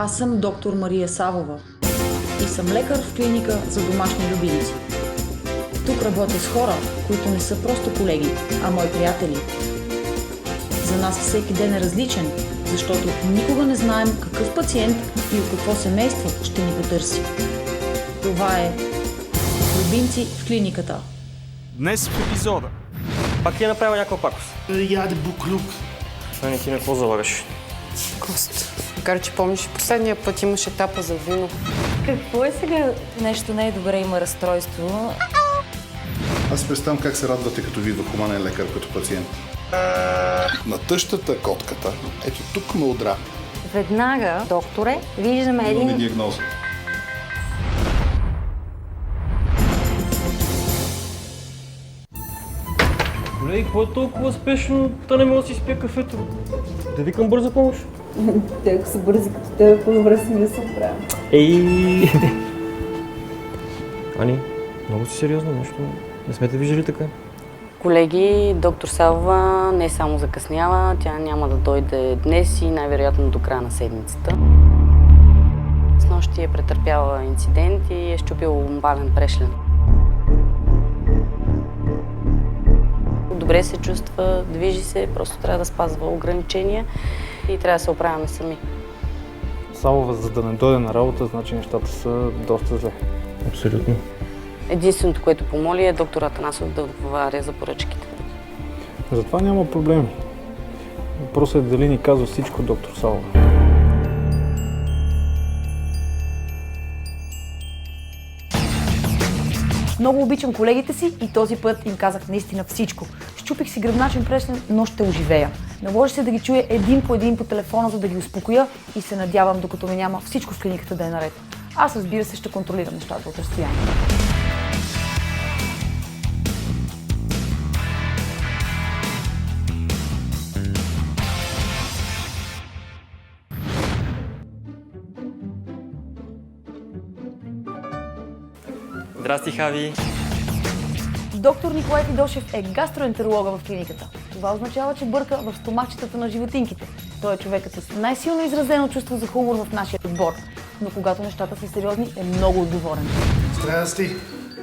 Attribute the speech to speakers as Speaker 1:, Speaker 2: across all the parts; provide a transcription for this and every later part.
Speaker 1: Аз съм доктор Мария Савова и съм лекар в клиника за домашни любимци. Тук работя с хора, които не са просто колеги, а мои приятели. За нас всеки ден е различен, защото никога не знаем какъв пациент и от какво семейство ще ни потърси. Това е Любимци в клиниката.
Speaker 2: Днес в епизода.
Speaker 3: Пак ти е направил някаква пакост?
Speaker 4: Яде буклук.
Speaker 3: Не ти не какво залагаш?
Speaker 5: Кост. Макар че помниш, последния път имаш етапа за вино.
Speaker 6: Какво е сега? Нещо не е добре, има разстройство.
Speaker 7: Аз представям как се радвате, като видва хуманен лекар като пациент. На тъщата котката, ето тук ме удра.
Speaker 6: Веднага, докторе, виждаме
Speaker 7: Имаме
Speaker 6: един...
Speaker 7: диагноза.
Speaker 3: Колеги, какво е толкова спешно? Та не мога да си спя кафето. Да викам бърза помощ.
Speaker 8: Те, ако са бързи като тебе, по-добре си не се оправя.
Speaker 3: Ей! Ани, много си сериозно нещо. Не сме те виждали така?
Speaker 5: Колеги, доктор Савова не само закъснява, тя няма да дойде днес и най-вероятно до края на седмицата. Снощи е претърпяла инцидент и е счупил ломбален прешлен. Добре се чувства, движи се, просто трябва да спазва ограничения и трябва да се оправяме сами.
Speaker 9: Савова, за да не дойде на работа, значи нещата са доста зле.
Speaker 3: Абсолютно.
Speaker 5: Единственото, което помоли е доктор Атанасов да отговаря за поръчките.
Speaker 9: Затова няма проблеми. Въпросът е дали ни казва всичко доктор Савова.
Speaker 8: Много обичам колегите си и този път им казах наистина всичко. Счупих си гръбначен прешлен, но ще оживея. Наложи се да ги чуя един по телефона, за да ги успокоя и се надявам, докато ме няма, всичко в клиниката да е наред. Аз, разбира се, ще контролирам нещата от разстояние.
Speaker 3: Здрасти, Хави.
Speaker 8: Доктор Николай Фидошев е гастроентеролога в клиниката. Това означава, че бърка в стомахчетата на животинките. Той е човекът с най-силно изразено чувство за хумор в нашия отбор. Но когато нещата са сериозни, е много отговорен.
Speaker 4: Здрасти.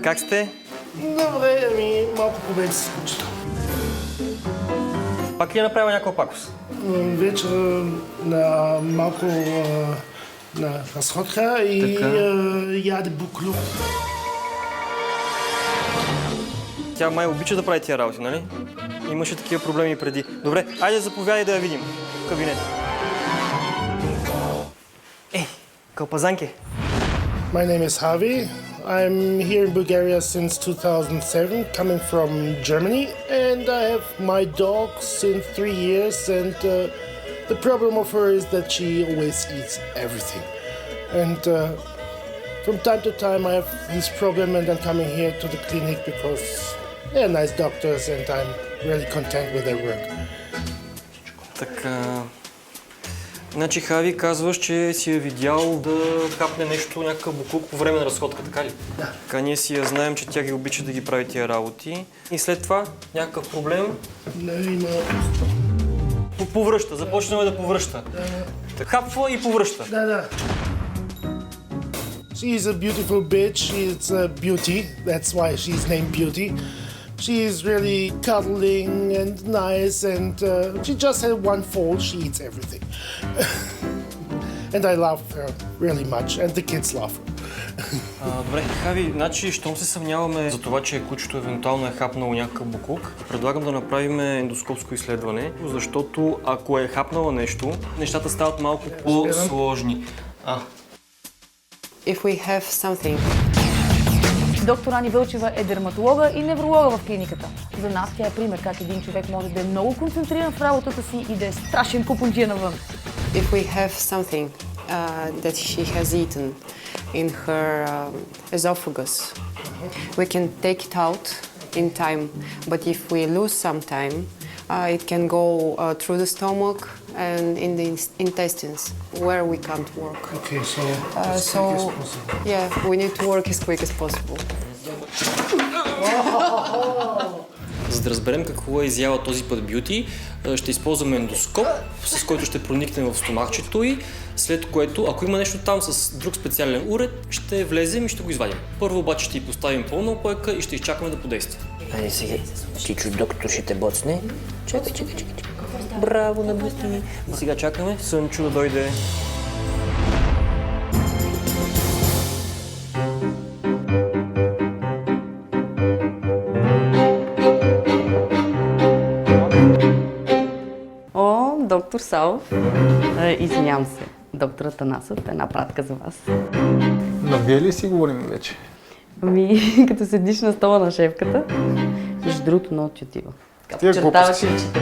Speaker 3: Как сте?
Speaker 4: Добре, малко проблем с кучето.
Speaker 3: Пак ти е направил някаква пакост?
Speaker 4: Вечер на малко на разходка и яде буклук.
Speaker 3: Тя май обича да прави тия работи, нали? Имаше такива проблеми преди. Добре, айде заповядай да я видим в кабинета. Ей, кълпазанке!
Speaker 4: My name is Harvey. I'm here in Bulgaria since 2007, coming from Germany, and I have my dog since 3 years, and the problem of her is that she always eats everything. And from time to time I have this problem, and I'm coming here to the clinic because they're nice doctors and I'm really content with their work.
Speaker 3: Така... Значи, Хави, казваш, че си е видял да хапне нещо, някакъв буклук по време на разходка, така ли?
Speaker 4: Да.
Speaker 3: Така ние си я знаем, че тя ги обича да ги прави тия работи. И след това някакъв проблем
Speaker 4: Не, има...
Speaker 3: повръща, започнаме да повръща. Хапва и повръща.
Speaker 4: Да. She is a beautiful bitch. She is a beauty. That's why she's named Beauty. She is really cuddling and nice, and she just had one fault. She eats everything. And I love her really much, and the kids love her.
Speaker 3: Добре, Хави, значи, щом се съмняваме за това, че кучето евентуално е хапнало някакъв буклук, предлагам да направим ендоскопско изследване, защото ако е хапнала нещо, нещата стават малко по-сложни.
Speaker 5: If we have something.
Speaker 8: Доктор Ани Вълчева е дерматолога и невролога в клиниката. За нас тя е пример как един човек може да е много концентриран в работата си и да е страшен купунджия навън.
Speaker 5: If we have something that she has eaten in her esophagus, we can take it out in time. But if we lose some time, it can go through the stomach and in the intestines, where we can't work.
Speaker 4: Okay, so as quick as possible.
Speaker 5: Yeah, we need to work as quick as possible.
Speaker 3: За да разберем какво е изяла този път Бюти, ще използваме ендоскоп, с който ще проникнем в стомахчето й, след което, ако има нещо там с друг специален уред, ще влезем и ще го извадим. Първо обаче ще й поставим пълна опойка и ще изчакаме да подейства.
Speaker 10: Айде сега, Чичо, доктор ще те боцне. Чакай. Браво на Бюти.
Speaker 3: И сега чакаме Сънчо да дойде.
Speaker 11: О, доктор Савов. Извинявам се, доктор Атанасов, една пратка за вас.
Speaker 9: На вие ли си говорим вече?
Speaker 11: Ами, като седиш на стола на шефката, между другото много ти отива.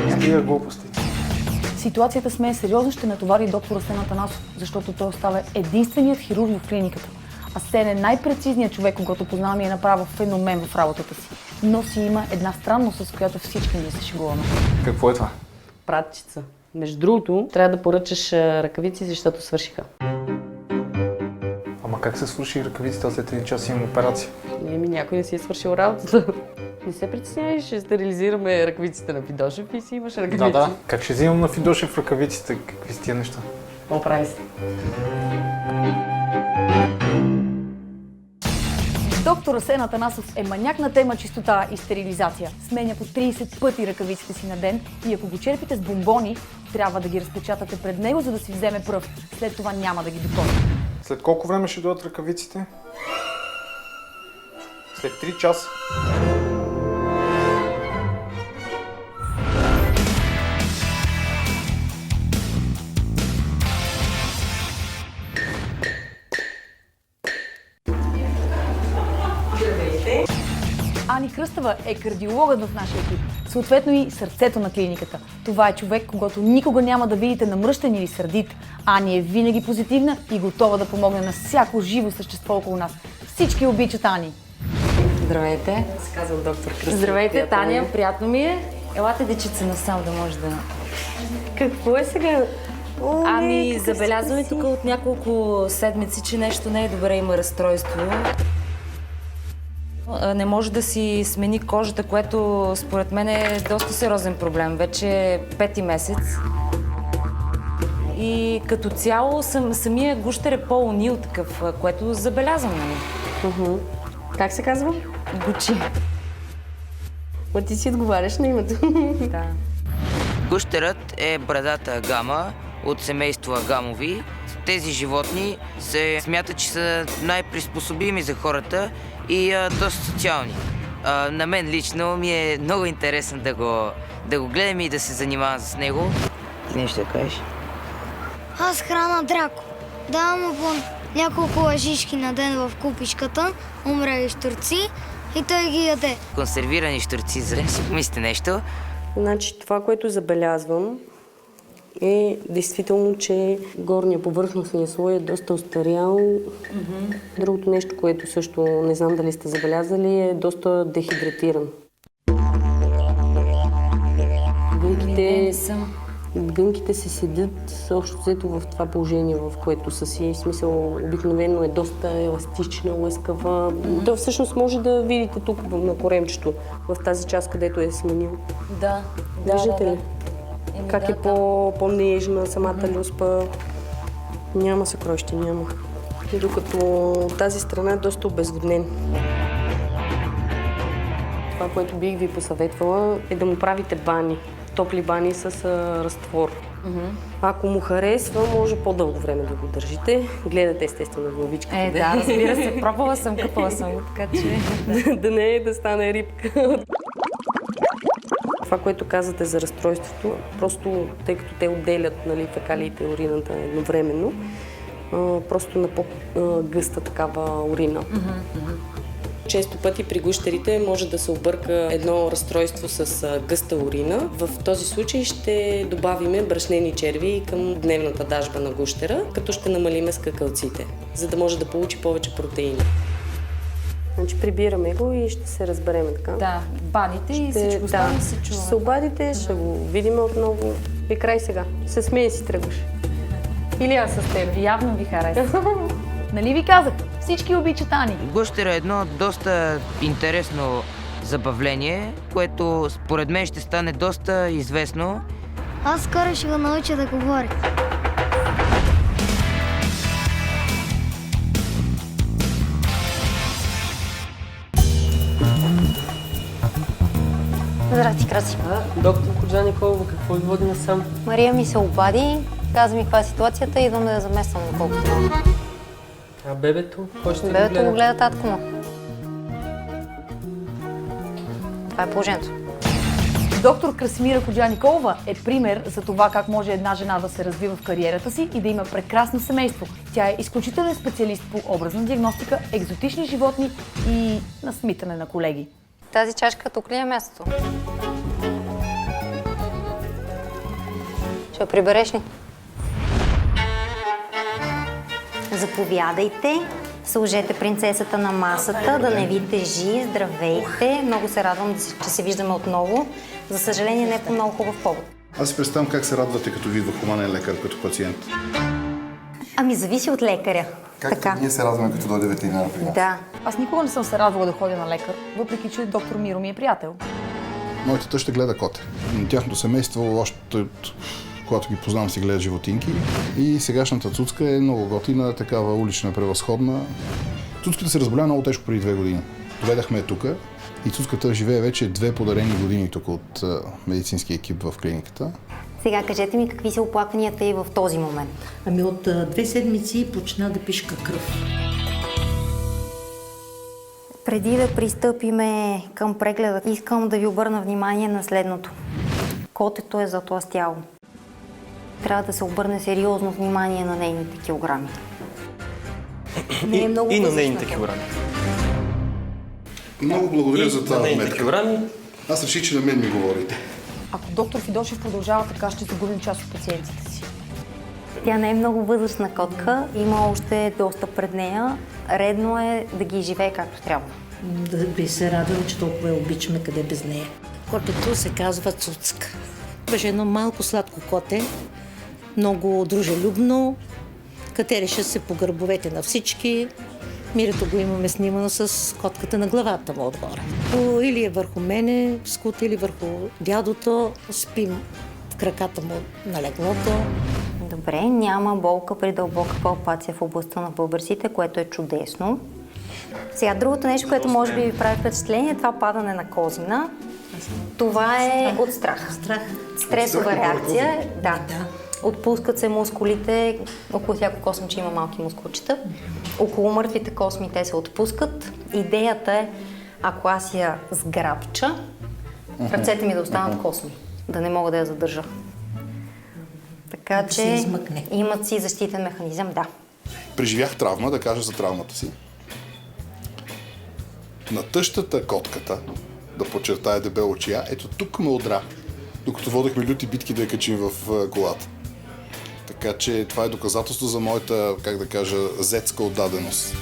Speaker 9: Стига глупости.
Speaker 8: Ситуацията с мен сериозно ще натовари доктор Асен Атанасов, защото той остава единственият хирург в клиниката. Асен е най-прецизният човек, когато познавам и е направил феномен в работата си. Но си има една странност, с която всички ние се шегуваме.
Speaker 9: Какво е това?
Speaker 11: Пратчица. Между другото, трябва да поръчаш ръкавици, защото свършиха.
Speaker 9: Ама как се свърши ръкавиците след 1 час имам операция?
Speaker 11: Някой не си е свършил работата. Не се притеснявай, ще стерилизираме ръкавиците на Фидошев и си имаш ръкавици.
Speaker 9: Да. Как ще взимам на Фидошев ръкавиците? Какви са тия неща?
Speaker 11: Оправи се.
Speaker 8: Доктор Асен Атанасов е маняк на тема чистота и стерилизация. Сменя по 30 пъти ръкавиците си на ден и ако го черпите с бомбони, трябва да ги разпечатате пред него, за да си вземе пръв. След това няма да ги докосне.
Speaker 9: След колко време ще дойдат ръкавиците? След 3 часа.
Speaker 8: Ани Кръстева е кардиологът в нашия екип, съответно и сърцето на клиниката. Това е човек, когато никога няма да видите намръщен или сърдит. Ани е винаги позитивна и готова да помогне на всяко живо същество около нас. Всички обичат Ани.
Speaker 6: Здравейте.
Speaker 11: Се казва доктор Кръстева.
Speaker 6: Здравейте, Таня. Приятно ми е. Елате, дечица, насам да може да...
Speaker 11: Какво е сега?
Speaker 6: Ами, забелязваме тук от няколко седмици, че нещо не е добре, има разстройство. Не може да си смени кожата, което според мен е доста сериозен проблем. Вече е 5-ти месец. И като цяло самия гущер е по-унил такъв, което забелязвам.
Speaker 11: Как се казва?
Speaker 6: Гучи.
Speaker 11: Ма ти си отговаряш на името.
Speaker 6: Да.
Speaker 10: Гущерът е брадата агама от семейство агамови. Тези животни се смятат, че са най-приспособими за хората и доста социални. На мен лично ми е много интересно да го гледам и да се занимавам с него. Ти нещо да кажеш?
Speaker 12: Аз храна Драко. Давам му по няколко лъжички на ден в купичката, умрели щурци и той ги яде.
Speaker 10: Консервирани щурци, зря си помислите нещо.
Speaker 11: Значи това, което забелязвам, е действително, че горния повърхностния слой е доста остарял. Другото нещо, което също не знам дали сте забелязали, е доста дехидратиран. Гънките се седят общо взето в това положение, в което са си. В смисъл, обикновено е доста еластична, лъскава. То всъщност може да видите тук на коремчето, в тази част, където е сменил.
Speaker 6: Да.
Speaker 11: Виждате ли? Как е по-нежна самата люспа. Няма съкровище, няма. Докато тази страна е доста обезводнена. Това, което бих ви посъветвала, е да му правите бани. Топли бани с разтвор. Ако му харесва, може по-дълго време да го държите. Гледате естествено главичката.
Speaker 6: Да, разбира се, пробвала съм, къпала съм, така че...
Speaker 11: Да не е да стане рибка. Това, което казвате за разстройството, просто тъй като те отделят фекалиите и урината едновременно, просто на по-гъста такава урина. Често пъти при гущерите може да се обърка едно разстройство с гъста урина. В този случай ще добавиме брашнени черви към дневната дажба на гущера, като ще намалиме скакалците, за да може да получи повече протеини. Значи прибираме го и ще се разберем така.
Speaker 6: Да, баните и всичко стане се чува.
Speaker 11: Ще се обадите, ще го видим отново. И край сега. С мен си тръгваш. Или аз с теб.
Speaker 6: Явно ви харесва.
Speaker 8: Нали ви казах? Всички обичат Ани.
Speaker 10: Гущер е едно доста интересно забавление, което според мен ще стане доста известно.
Speaker 12: Аз скоро ще го науча да говори.
Speaker 13: Здрасти, Краси.
Speaker 11: Доктор Коджа Николова, какво ви води насам?
Speaker 13: Мария ми се обади, каза ми каква е ситуацията и идвам да я замествам доколкото мога.
Speaker 11: А бебето? Кой ще
Speaker 13: Бебето го гледа татко му. Това е положението.
Speaker 8: Доктор Красимира Коджа-Николова е пример за това как може една жена да се развива в кариерата си и да има прекрасно семейство. Тя е изключителен специалист по образна диагностика, екзотични животни и насмитане на колеги.
Speaker 13: Тази чашка тук ли е мястото? Ще я прибереш ли? Заповядайте. Сложете принцесата на масата, да не ви тежи. Здравейте. Много се радвам, че се виждаме отново. За съжаление, не е по много хубав повод.
Speaker 7: Аз си представям как се радвате, като ви идва хуманен лекар като пациент.
Speaker 13: Ами, зависи от лекаря.
Speaker 7: Както ние се радваме, като дойде ветеринар при нас.
Speaker 13: Да.
Speaker 8: Аз никога не съм се радвала да ходя на лекар, въпреки че доктор Миро ми е приятел.
Speaker 7: Моята тъща гледа коте. Тяхното семейство, още когато ги познавам, си гледат животинки. И сегашната Цуцка е много готина, такава улична, превъзходна. Цуцката се разболя много тежко преди 2 години. Доведахме я тук и Цуцката живее вече 2 подарени години тук от медицинския екип в клиниката.
Speaker 13: Сега кажете ми какви са оплакванията и в този момент.
Speaker 14: Ами от 2 седмици почна да пишка кръв.
Speaker 13: Преди да пристъпиме към прегледа, искам да ви обърна внимание на следното. Котето е затлъстяло. Трябва да се обърне сериозно внимание на нейните килограми. Не е много
Speaker 3: и на
Speaker 13: възрастна
Speaker 3: нейните
Speaker 13: кота.
Speaker 3: килограми.
Speaker 7: Много благодаря за това
Speaker 3: нейните килограми.
Speaker 7: Аз реших, че на мен ми говорите.
Speaker 8: Ако доктор Фидошев продължава така, ще загубим част от пациентите си.
Speaker 13: Тя не е много възрастна котка, има още доста пред нея. Редно е да ги живее както трябва.
Speaker 14: Да би се радвам, че толкова я обичаме, къде без нея. Котето се казва Цуцка. Беше едно малко сладко коте, много дружелюбно, катереше се по гърбовете на всички. Мирето го имаме снимано с котката на главата му отгоре. Или е върху мене, скута, или върху дядото, спим в краката му на леглото.
Speaker 13: Добре, няма болка при дълбока палпация в областта на бъбреците, което е чудесно. Сега, другото нещо, което може би ви прави впечатление, е това падане на козина. Това е от страх. Стресова реакция. Да. Отпускат се мускулите, около всяко космиче има малки мускулчета. Около мъртвите косми те се отпускат. Идеята е, ако аз я сграбча, ръцете ми да останат косми, да не мога да я задържа. Така че имат си защитен механизъм, да.
Speaker 7: Преживях травма, да кажа за травмата си. На тъщата котката, да подчертая дебело чия, ето тук ме удра, докато водехме люти битки да я качим в колата. Така че това е доказателство за моята, как да кажа, зетска отдаденост.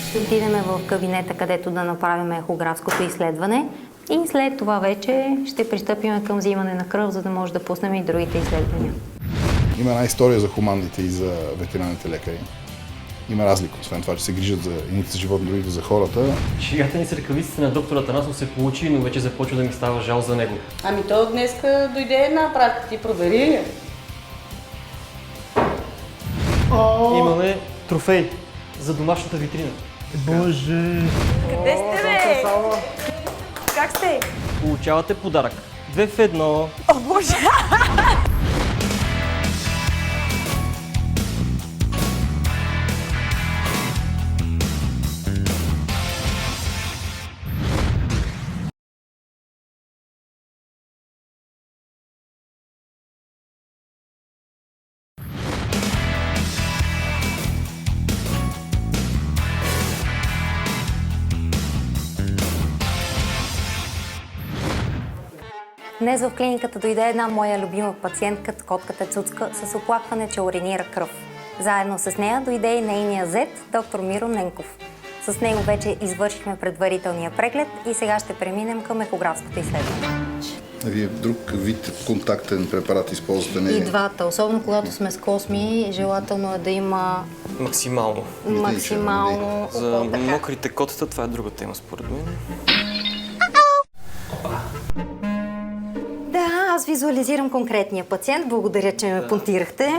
Speaker 13: Ще отидем в кабинета, където да направим ехографското изследване и след това вече ще пристъпим към взимане на кръв, за да може да пуснем и другите изследвания.
Speaker 7: Има една история за хуманните и за ветеринарните лекари. Има разлика, освен това, че се грижат за едните за животни, другите за хората.
Speaker 3: Шегата ни с ръкавиците на доктора Атанасов се получи, но вече започва да ми става жал за него.
Speaker 11: Ами то днеска дойде една пратка, ти провери ли?
Speaker 3: Имаме трофей за домашната витрина.
Speaker 4: Боже!
Speaker 6: Къде сте, бе? Как сте?
Speaker 3: Получавате подарък. 2 в 1.
Speaker 6: О, Боже!
Speaker 13: Днес в клиниката дойде една моя любима пациентка, котката Цуцка, с оплакване, че уринира кръв. Заедно с нея дойде и нейния зет, доктор Миро Ненков. С него вече извършихме предварителния преглед и сега ще преминем към ехографското изследване.
Speaker 7: Вие друг вид контактен препарат използвате? Не?
Speaker 13: И двата, особено когато сме с косми, желателно е да има
Speaker 3: Максимално.
Speaker 13: максимално
Speaker 3: За
Speaker 13: около така.
Speaker 3: мокрите котета това е друга тема според мен.
Speaker 13: Да, аз визуализирам конкретния пациент. Благодаря, че ме понтирахте.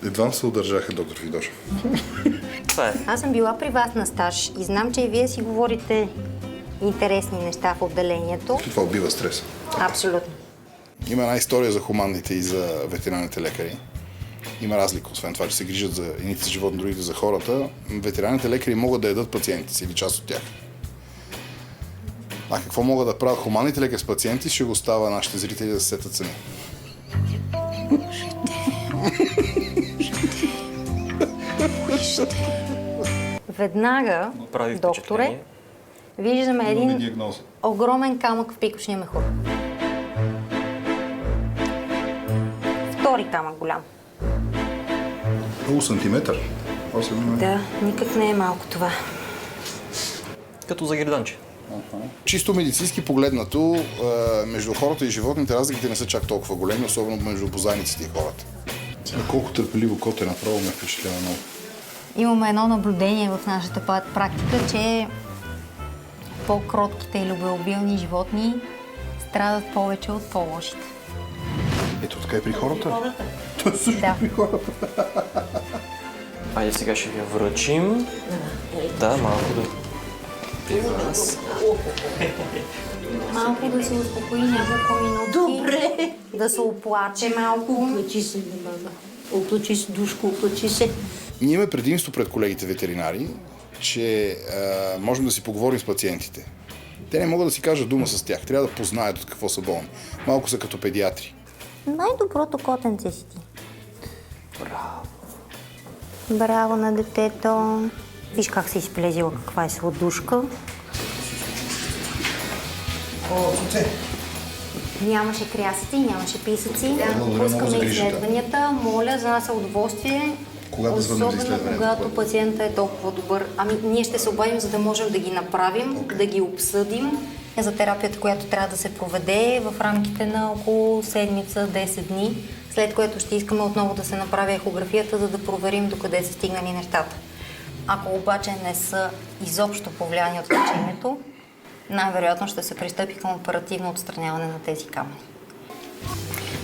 Speaker 7: Едвам се удържаха, доктор Фидош.
Speaker 3: Това е.
Speaker 13: Аз съм била при вас на стаж и знам, че и вие си говорите интересни неща в отделението.
Speaker 7: Това убива стрес.
Speaker 13: Абсолютно.
Speaker 7: Има една история за хуманните и за ветеринарните лекари. Има разлика, освен това, че се грижат за едните за животни, другите за хората. Ветеринарните лекари могат да ядат пациентите си или част от тях. А какво могат да правят хуманните лекари с пациенти, ще го остава нашите зрители да се сетят сами.
Speaker 13: Веднага,
Speaker 3: Прави
Speaker 13: докторе, виждаме един огромен камък в пикошния мехур. Втори камък голям.
Speaker 7: Много сантиметър. 8 мм.
Speaker 13: Да, никак не е малко това.
Speaker 3: Като за герданче.
Speaker 7: Чисто медицински погледнато, между хората и животните разликите не са чак толкова големи, особено между бозайниците и хората. Колко търпеливо кот е направо, ме впечатлява много.
Speaker 13: Имаме едно наблюдение в нашата практика, че по-кротките и любвеобилни животни страдат повече от по-лошите.
Speaker 7: Ето така и при хората.
Speaker 13: Да.
Speaker 7: При хората.
Speaker 3: Айде сега ще ви я връчим. Да, малко да при вас.
Speaker 13: Малко да се успокои няколко минути.
Speaker 14: Добре.
Speaker 13: Да се оплаче малко.
Speaker 14: Оплачи се, мама. Оплачи се, душко, оплачи се.
Speaker 7: Ние имаме предимство пред колегите ветеринари, че можем да си поговорим с пациентите. Те не могат да си кажат дума с тях, трябва да познаят от какво са болни. Малко са като педиатри.
Speaker 13: Най-доброто котенце си ти. Браво на детето. Виж как се изплезила, каква е сладушка. Нямаше крясъци, нямаше писъци. Пускаме изследванията. Моля, за нас е удоволствие.
Speaker 7: Кога да звънем за изследванията?
Speaker 13: Когато пациентът е толкова добър. Ами, ние ще се обадим, за да можем да ги направим, да ги обсъдим. За терапията, която трябва да се проведе в рамките на около седмица, 10 дни, след което ще искаме отново да се направи ехографията, за да проверим докъде са стигнали нещата. Ако обаче не са изобщо повлияни от лечението, най-вероятно ще се пристъпи към оперативно отстраняване на тези камъни.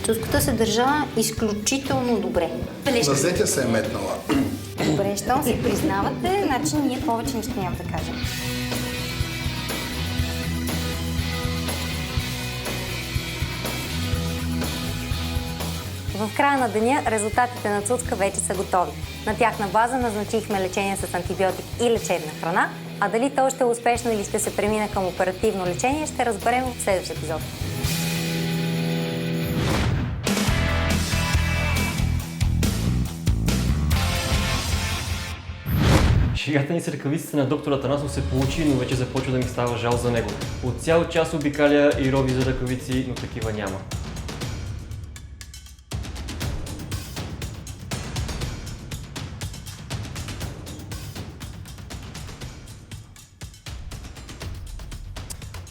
Speaker 13: Чуската се държа изключително добре.
Speaker 7: Назетя се е метнала.
Speaker 13: Добре, щом си признавате, значи ние повече нищо няма да кажем. В края на деня резултатите на Цуцка вече са готови. На тяхна база назначихме лечение с антибиотик и лечебна храна, а дали то ще е успешно или ще се премине към оперативно лечение, ще разберем в следващия епизод.
Speaker 3: Шегата ни с ръкавиците на доктор Атанасов се получи, но вече започва да ми става жал за него. От цял час обикаля и роби за ръкавици, но такива няма.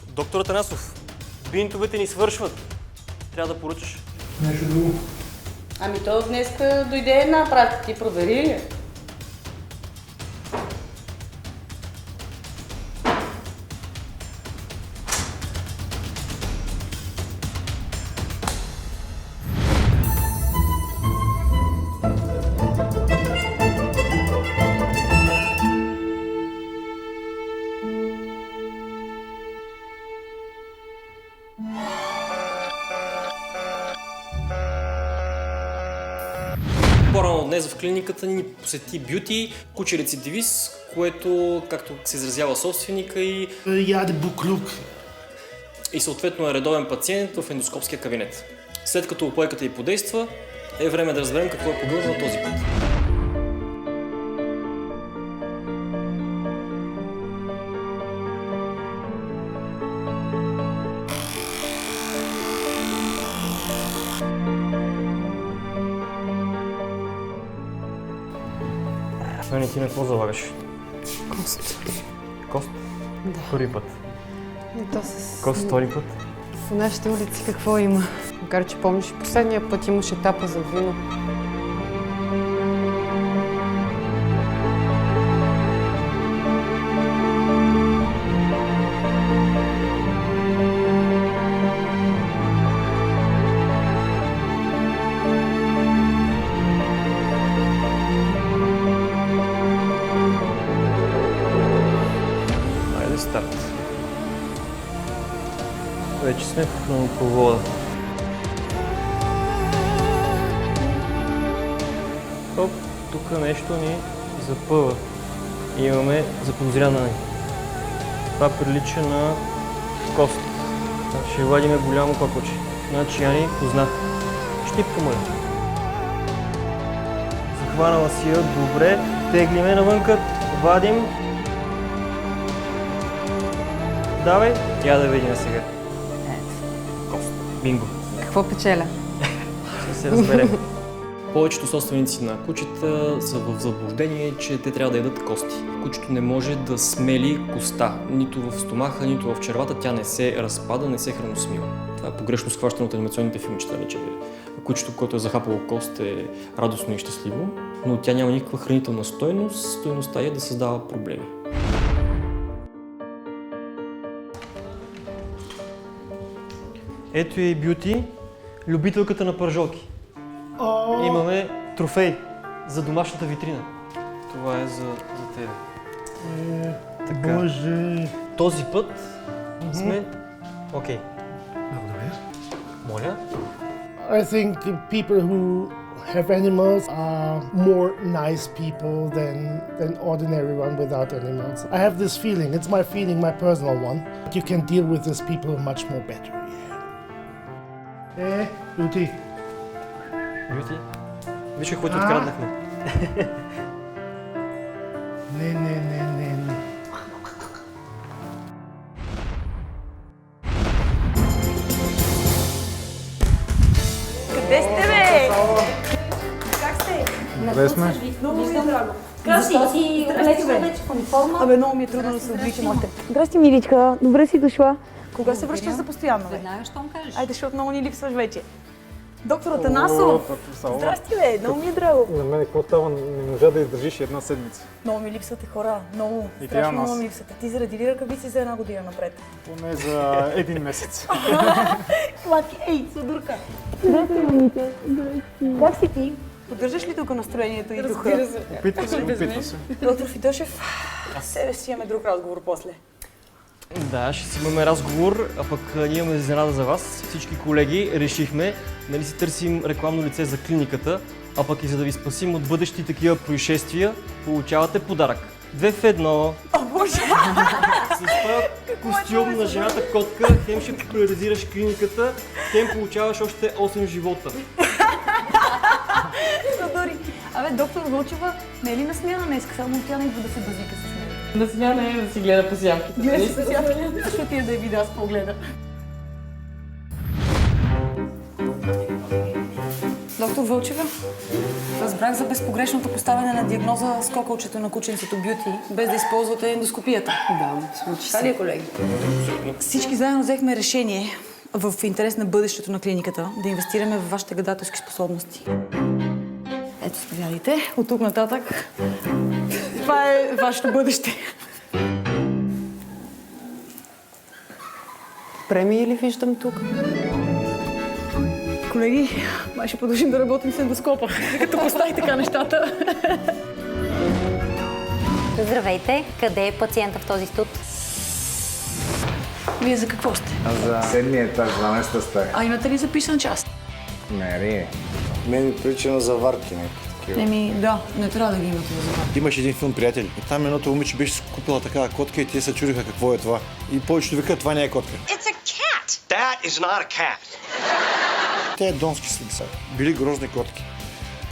Speaker 3: Доктор Атанасов, бинтовете ни свършват. Трябва да поръчаш.
Speaker 7: Нещо друго.
Speaker 11: Ами то днеска дойде една пратка, ти провери ли?
Speaker 3: По-рано днес в клиниката ни посети Бюти, куче рецидивист, което, както се изразява собственика
Speaker 4: Яде буклук.
Speaker 3: и съответно е редовен пациент в ендоскопския кабинет. След като опойката й подейства, е време да разберем какво е погълнал този път. Мене ти на какво залагаш?
Speaker 5: Кост.
Speaker 3: Кост?
Speaker 5: Да.
Speaker 3: Втори път.
Speaker 5: И то с...
Speaker 3: Кост втори път?
Speaker 5: По нашите улици какво има? Макар че помниш, последния път имаше етапа за вино.
Speaker 3: Айде старт. Вече сме в хронопровода. Хоп, тук нещо ни запъва. Имаме заподозряна. Това прилича на кост. Ще вадиме голямо кокоче. Значи я ни позна. Щипка му е. Захванала си я добре. Теглиме навънка. Вадим. Давай. Я да видим сега. Кост. Бинго.
Speaker 5: Какво печеля?
Speaker 3: Ще се разберем. Повечето собственици на кучета са в заблуждение, че те трябва да ядат кости. Кучето не може да смели коста, нито в стомаха, нито в червата. Тя не се разпада, не се храносмила. Това е погрешно схващано от анимационните филмчета, че кучето, което е захапало кост, е радостно и щастливо, но тя няма никаква хранителна стойност. Стойността е да създава проблеми. Ето и Бюти, любителката на пържолки. Имаме трофей за домашната витрина. Това е за тебе. Така.
Speaker 4: Боже!
Speaker 3: Този път сме... Окей.
Speaker 4: Благодаря.
Speaker 3: Моля?
Speaker 4: I think the people who have animals are more nice people than ordinary one without animals. I have this feeling, it's my feeling, my personal one. You can deal with these people much more better. Yeah. Beauty.
Speaker 3: Бюти? Виж каквото откраднахме.
Speaker 4: Не.
Speaker 8: Къде сте, бе? Как сте?
Speaker 9: Къде сме?
Speaker 8: Много ми е драго.
Speaker 13: Здрасти, си облечена вече в униформа.
Speaker 8: Абе, много ми е трудно да се обличам още. Здрасти, миличка. Добре си дошла. Кога се връщаш за постоянно, бе?
Speaker 13: Веднага, щом кажеш.
Speaker 8: Айде, защото много ни липсваш вече. Доктор Атанасов! Здрасти, бе! Много ми е драго.
Speaker 9: На мен какво става? Не можа да издържиш една седмица.
Speaker 8: Много ми липсвате хора. Много.
Speaker 9: И
Speaker 8: Страшно
Speaker 9: тя
Speaker 8: много
Speaker 9: нас.
Speaker 8: ми липсвате. Ти заради ли ръкавици за една година напред?
Speaker 9: Поне за един месец.
Speaker 8: Хватки, ей, Содурка! Здрасти, мамите. Как си ти? Поддържаш ли тук настроението и духа? Разбира се.
Speaker 9: Опитва се.
Speaker 8: Доктор Фидошев, себе си имаме друг разговор после.
Speaker 3: Да, ще си имаме разговор, а пък ние имаме изненада за вас. Всички колеги решихме, нали си търсим рекламно лице за клиниката, а пък и за да ви спасим от бъдещи такива происшествия, получавате подарък. 2 в 1.
Speaker 8: О, Боже!
Speaker 3: С това костюм на жената котка, хем ще популяризираш клиниката, хем получаваш още 8 живота.
Speaker 8: Содори! Абе, доктор Вълчева, не е ли на смяна днес? Само тя не идва да се базика с нея.
Speaker 11: На смяна е да си гледа пасявките.
Speaker 8: Гледа си пасявките, защото ти да я видя, аз погледа. Доктор Вълчева, разбрах за безпогрешното поставяне на диагноза скокълчето на кученцето Бюти, без да използвате ендоскопията.
Speaker 11: Да, случи се.
Speaker 8: Така ли е, колеги? Всички заедно взехме решение в интерес на бъдещето на клиниката да инвестираме в вашите гадателски способности. Ето, заповядайте. От тук нататък това е вашето бъдеще.
Speaker 5: Премии ли виждам тук?
Speaker 8: Колеги, май ще продължим да работим с ендоскопа, като постави така нещата.
Speaker 13: Здравейте, къде е пациента в този студ?
Speaker 8: Вие за какво сте?
Speaker 15: За седмия етаж, 12-та стая.
Speaker 8: А имате ли записан час?
Speaker 15: Не. Мен ми прилича на заварки някакви.
Speaker 8: Еми, да, не трябва да ги имате за заварки.
Speaker 16: Имаш един филм, приятели. И там едното момиче беше купила такава котка и те се чудиха какво е това. И повечето викат, това не е котка.
Speaker 17: It's a cat. That is not a cat.
Speaker 16: Те е донски са. Били грозни котки.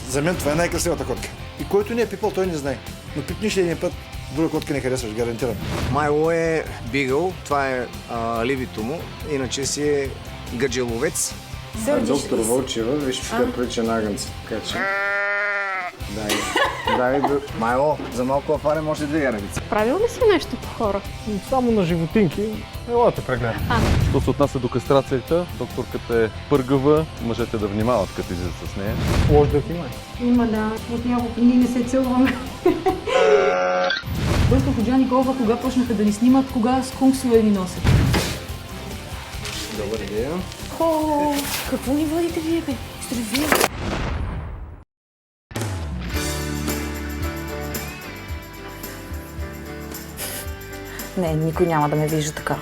Speaker 16: За мен това е най-красивата котка. И който не е пипал, той не знае. Но пипнеш ли един път, друга котка не харесваш, гарантирам.
Speaker 15: Майло е бигъл, това е ливито му, иначе си е гаджеловец. Доктор Вълчева, виж как прилича на агънца. Така че... Да, Здравей, Майло, за малко афане може да двига ръбица.
Speaker 18: Правил ли си нещо по хора?
Speaker 9: Само на животинки. Елате прегледа.
Speaker 19: Що се отнася до кастрацията, докторката е пъргава, мъжете да внимават като излизат с нея.
Speaker 9: Лош да има.
Speaker 8: Има, да. От няколко дни не се целуваме. Доктор Ходжа Николова, кога почнаха да ни снимат, кога скунксове ни носят?
Speaker 15: Добър ден.
Speaker 8: О, какво ни водите вие, бе? Здравей! Не, никой няма да ме вижда така.